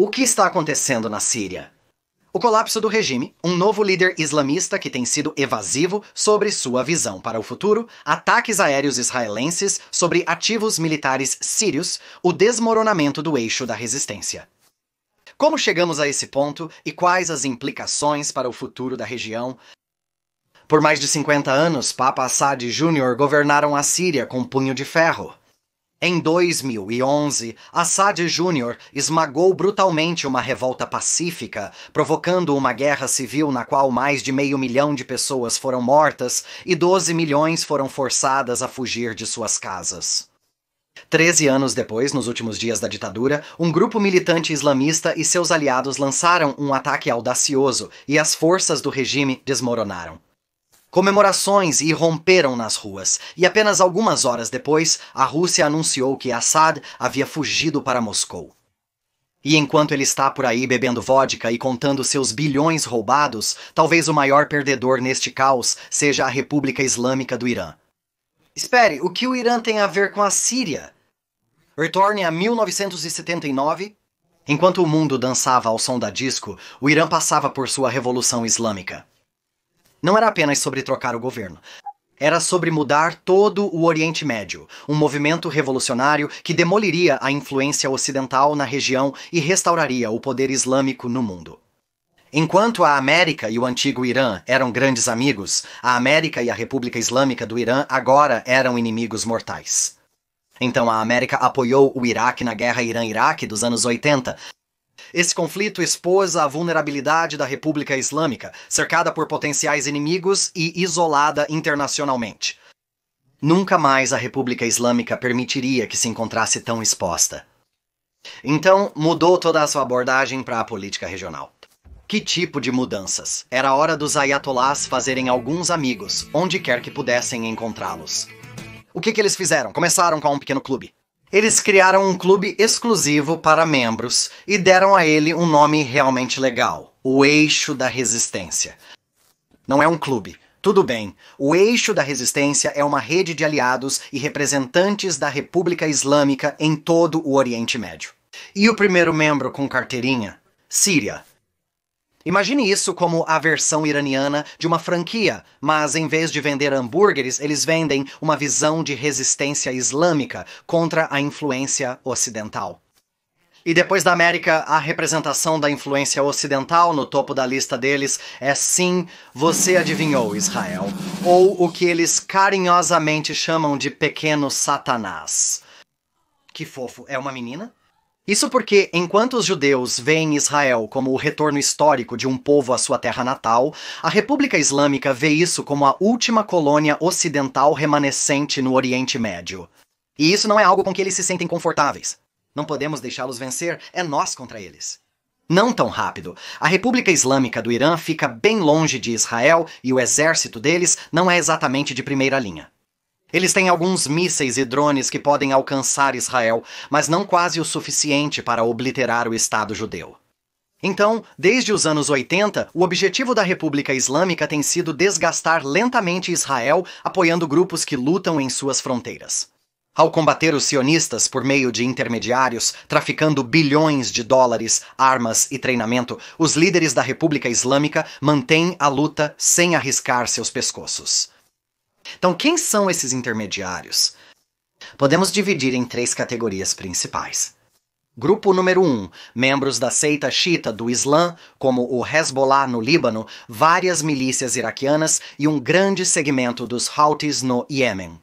O que está acontecendo na Síria? O colapso do regime, um novo líder islamista que tem sido evasivo sobre sua visão para o futuro, ataques aéreos israelenses sobre ativos militares sírios, o desmoronamento do eixo da resistência. Como chegamos a esse ponto e quais as implicações para o futuro da região? Por mais de 50 anos, Papa Assad Jr. governaram a Síria com punho de ferro. Em 2011, Assad Jr. esmagou brutalmente uma revolta pacífica, provocando uma guerra civil na qual mais de 500 mil de pessoas foram mortas e 12 milhões foram forçadas a fugir de suas casas. 13 anos depois, nos últimos dias da ditadura, um grupo militante islamista e seus aliados lançaram um ataque audacioso e as forças do regime desmoronaram. Comemorações irromperam nas ruas, e apenas algumas horas depois, a Rússia anunciou que Assad havia fugido para Moscou. E enquanto ele está por aí bebendo vodka e contando seus bilhões roubados, talvez o maior perdedor neste caos seja a República Islâmica do Irã. Espere, o que o Irã tem a ver com a Síria? Retorne a 1979. Enquanto o mundo dançava ao som da disco, o Irã passava por sua revolução islâmica. Não era apenas sobre trocar o governo. Era sobre mudar todo o Oriente Médio, um movimento revolucionário que demoliria a influência ocidental na região e restauraria o poder islâmico no mundo. Enquanto a América e o antigo Irã eram grandes amigos, a América e a República Islâmica do Irã agora eram inimigos mortais. Então a América apoiou o Iraque na guerra Irã-Iraque dos anos 80, Esse conflito expôs a vulnerabilidade da República Islâmica, cercada por potenciais inimigos e isolada internacionalmente. Nunca mais a República Islâmica permitiria que se encontrasse tão exposta. Então, mudou toda a sua abordagem para a política regional. Que tipo de mudanças? Era hora dos ayatolás fazerem alguns amigos, onde quer que pudessem encontrá-los. O que eles fizeram? Começaram com um pequeno clube. Eles criaram um clube exclusivo para membros e deram a ele um nome realmente legal: o Eixo da Resistência. Não é um clube. Tudo bem, o Eixo da Resistência é uma rede de aliados e representantes da República Islâmica em todo o Oriente Médio. E o primeiro membro com carteirinha? Síria. Imagine isso como a versão iraniana de uma franquia, mas em vez de vender hambúrgueres, eles vendem uma visão de resistência islâmica contra a influência ocidental. E depois da América, a representação da influência ocidental no topo da lista deles é, sim, você adivinhou, Israel, ou o que eles carinhosamente chamam de pequeno Satanás. Que fofo, é uma menina? Isso porque, enquanto os judeus veem Israel como o retorno histórico de um povo à sua terra natal, a República Islâmica vê isso como a última colônia ocidental remanescente no Oriente Médio. E isso não é algo com que eles se sentem confortáveis. Não podemos deixá-los vencer, é nós contra eles. Não tão rápido. A República Islâmica do Irã fica bem longe de Israel e o exército deles não é exatamente de primeira linha. Eles têm alguns mísseis e drones que podem alcançar Israel, mas não quase o suficiente para obliterar o Estado judeu. Então, desde os anos 80, o objetivo da República Islâmica tem sido desgastar lentamente Israel, apoiando grupos que lutam em suas fronteiras. Ao combater os sionistas por meio de intermediários, traficando bilhões de dólares, armas e treinamento, os líderes da República Islâmica mantêm a luta sem arriscar seus pescoços. Então, quem são esses intermediários? Podemos dividir em 3 categorias principais. Grupo número 1, membros da seita xiita do Islã, como o Hezbollah no Líbano, várias milícias iraquianas e um grande segmento dos Houthis no Iêmen.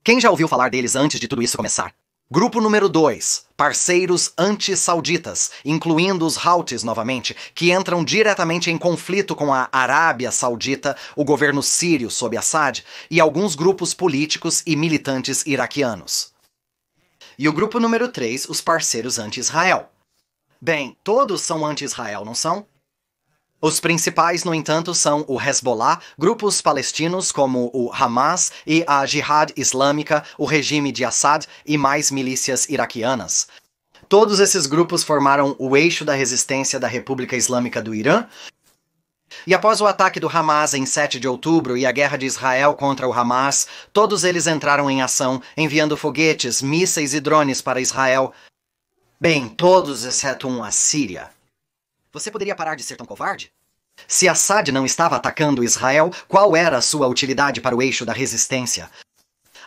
Quem já ouviu falar deles antes de tudo isso começar? Grupo número 2, parceiros anti-sauditas, incluindo os Houthis novamente, que entram diretamente em conflito com a Arábia Saudita, o governo sírio sob Assad, e alguns grupos políticos e militantes iraquianos. E o grupo número 3, os parceiros anti-Israel. Bem, todos são anti-Israel, não são? Os principais, no entanto, são o Hezbollah, grupos palestinos como o Hamas e a Jihad Islâmica, o regime de Assad e mais milícias iraquianas. Todos esses grupos formaram o eixo da resistência da República Islâmica do Irã. E após o ataque do Hamas em 7 de outubro e a guerra de Israel contra o Hamas, todos eles entraram em ação, enviando foguetes, mísseis e drones para Israel. Bem, todos exceto a Síria. Você poderia parar de ser tão covarde? Se Assad não estava atacando Israel, qual era a sua utilidade para o eixo da resistência?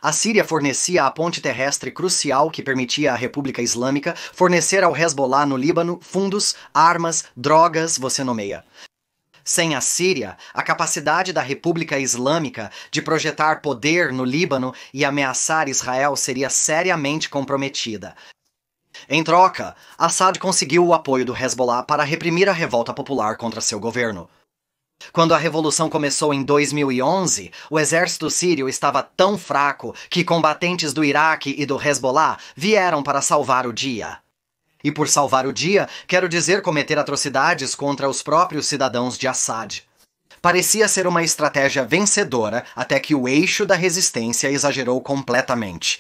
A Síria fornecia a ponte terrestre crucial que permitia à República Islâmica fornecer ao Hezbollah no Líbano fundos, armas, drogas, você nomeia. Sem a Síria, a capacidade da República Islâmica de projetar poder no Líbano e ameaçar Israel seria seriamente comprometida. Em troca, Assad conseguiu o apoio do Hezbollah para reprimir a revolta popular contra seu governo. Quando a revolução começou em 2011, o exército sírio estava tão fraco que combatentes do Iraque e do Hezbollah vieram para salvar o dia. E por salvar o dia, quero dizer cometer atrocidades contra os próprios cidadãos de Assad. Parecia ser uma estratégia vencedora até que o eixo da resistência exagerou completamente.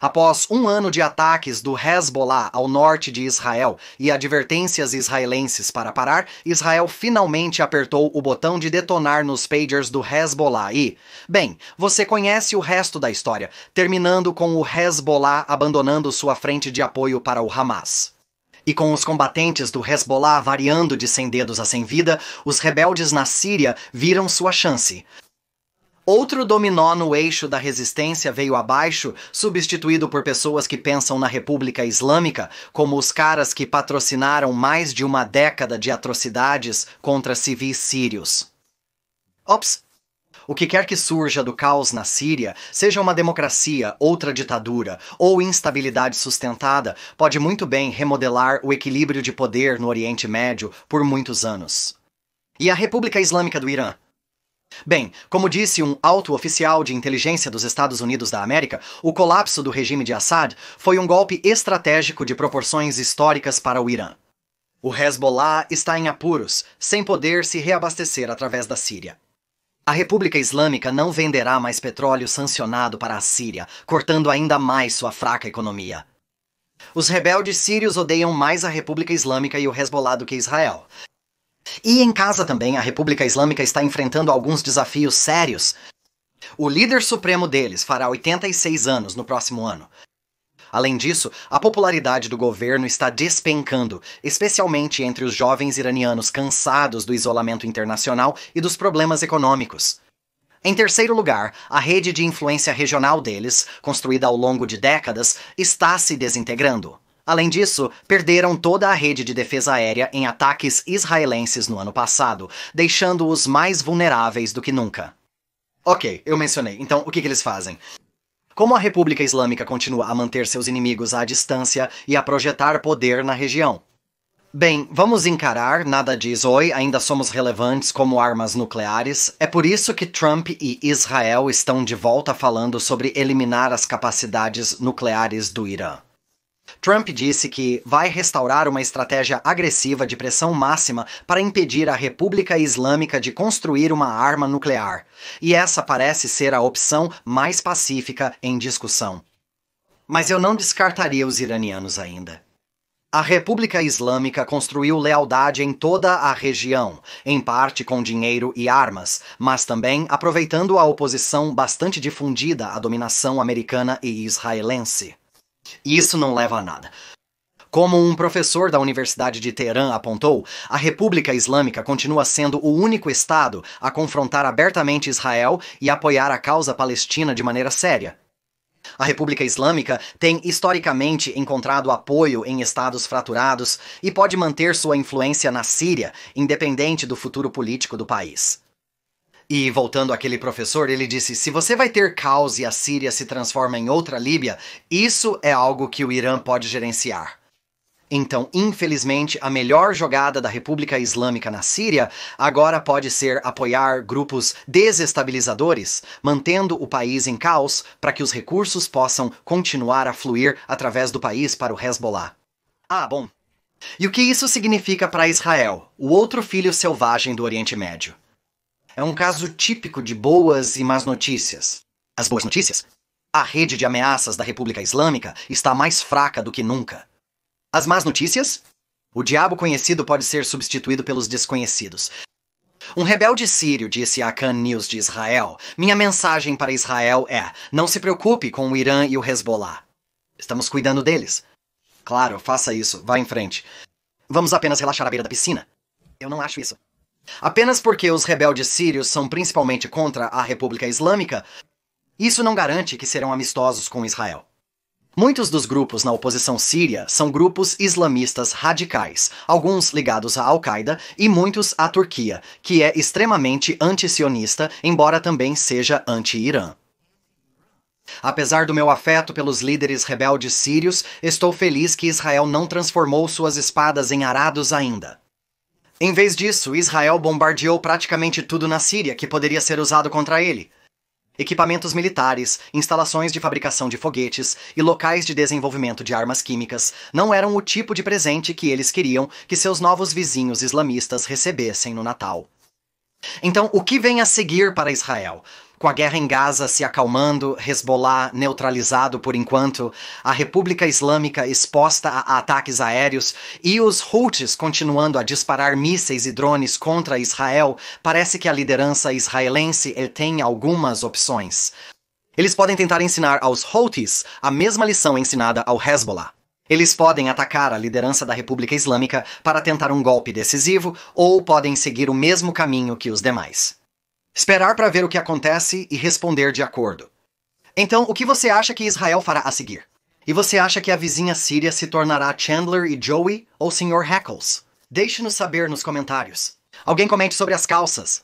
Após um ano de ataques do Hezbollah ao norte de Israel e advertências israelenses para parar, Israel finalmente apertou o botão de detonar nos pagers do Hezbollah e, bem, você conhece o resto da história, terminando com o Hezbollah abandonando sua frente de apoio para o Hamas. E com os combatentes do Hezbollah variando de sem dedos a sem vida, os rebeldes na Síria viram sua chance. Outro dominó no eixo da resistência veio abaixo, substituído por pessoas que pensam na República Islâmica, como os caras que patrocinaram mais de uma década de atrocidades contra civis sírios. Ops! O que quer que surja do caos na Síria, seja uma democracia, outra ditadura ou instabilidade sustentada, pode muito bem remodelar o equilíbrio de poder no Oriente Médio por muitos anos. E a República Islâmica do Irã? Bem, como disse um alto oficial de inteligência dos Estados Unidos da América, o colapso do regime de Assad foi um golpe estratégico de proporções históricas para o Irã. O Hezbollah está em apuros, sem poder se reabastecer através da Síria. A República Islâmica não venderá mais petróleo sancionado para a Síria, cortando ainda mais sua fraca economia. Os rebeldes sírios odeiam mais a República Islâmica e o Hezbollah do que Israel. E em casa também, a República Islâmica está enfrentando alguns desafios sérios. O líder supremo deles fará 86 anos no próximo ano. Além disso, a popularidade do governo está despencando, especialmente entre os jovens iranianos cansados do isolamento internacional e dos problemas econômicos. Em terceiro lugar, a rede de influência regional deles, construída ao longo de décadas, está se desintegrando. Além disso, perderam toda a rede de defesa aérea em ataques israelenses no ano passado, deixando-os mais vulneráveis do que nunca. Ok, eu mencionei. Então, o que eles fazem? Como a República Islâmica continua a manter seus inimigos à distância e a projetar poder na região? Bem, vamos encarar, nada diz oi, ainda somos relevantes como armas nucleares. É por isso que Trump e Israel estão de volta falando sobre eliminar as capacidades nucleares do Irã. Trump disse que vai restaurar uma estratégia agressiva de pressão máxima para impedir a República Islâmica de construir uma arma nuclear, e essa parece ser a opção mais pacífica em discussão. Mas eu não descartaria os iranianos ainda. A República Islâmica construiu lealdade em toda a região, em parte com dinheiro e armas, mas também aproveitando a oposição bastante difundida à dominação americana e israelense. Isso não leva a nada. Como um professor da Universidade de Teherã apontou, a República Islâmica continua sendo o único Estado a confrontar abertamente Israel e apoiar a causa palestina de maneira séria. A República Islâmica tem historicamente encontrado apoio em estados fraturados e pode manter sua influência na Síria, independente do futuro político do país. E, voltando àquele professor, ele disse, se você vai ter caos e a Síria se transforma em outra Líbia, isso é algo que o Irã pode gerenciar. Então, infelizmente, a melhor jogada da República Islâmica na Síria agora pode ser apoiar grupos desestabilizadores, mantendo o país em caos para que os recursos possam continuar a fluir através do país para o Hezbollah. Ah, bom. E o que isso significa para Israel, o outro filho selvagem do Oriente Médio? É um caso típico de boas e más notícias. As boas notícias? A rede de ameaças da República Islâmica está mais fraca do que nunca. As más notícias? O diabo conhecido pode ser substituído pelos desconhecidos. Um rebelde sírio disse à Khan News de Israel, minha mensagem para Israel é, não se preocupe com o Irã e o Hezbollah. Estamos cuidando deles. Claro, faça isso. Vá em frente. Vamos apenas relaxar à beira da piscina. Eu não acho isso. Apenas porque os rebeldes sírios são principalmente contra a República Islâmica, isso não garante que serão amistosos com Israel. Muitos dos grupos na oposição síria são grupos islamistas radicais, alguns ligados à Al-Qaeda e muitos à Turquia, que é extremamente anti-sionista, embora também seja anti-Irã. Apesar do meu afeto pelos líderes rebeldes sírios, estou feliz que Israel não transformou suas espadas em arados ainda. Em vez disso, Israel bombardeou praticamente tudo na Síria que poderia ser usado contra ele. Equipamentos militares, instalações de fabricação de foguetes e locais de desenvolvimento de armas químicas não eram o tipo de presente que eles queriam que seus novos vizinhos islamistas recebessem no Natal. Então, o que vem a seguir para Israel? Com a guerra em Gaza se acalmando, Hezbollah neutralizado por enquanto, a República Islâmica exposta a ataques aéreos e os Houthis continuando a disparar mísseis e drones contra Israel, parece que a liderança israelense tem algumas opções. Eles podem tentar ensinar aos Houthis a mesma lição ensinada ao Hezbollah. Eles podem atacar a liderança da República Islâmica para tentar um golpe decisivo, ou podem seguir o mesmo caminho que os demais. Esperar para ver o que acontece e responder de acordo. Então, o que você acha que Israel fará a seguir? E você acha que a vizinha síria se tornará Chandler e Joey ou Sr. Heckles? Deixe-nos saber nos comentários. Alguém comente sobre as calças.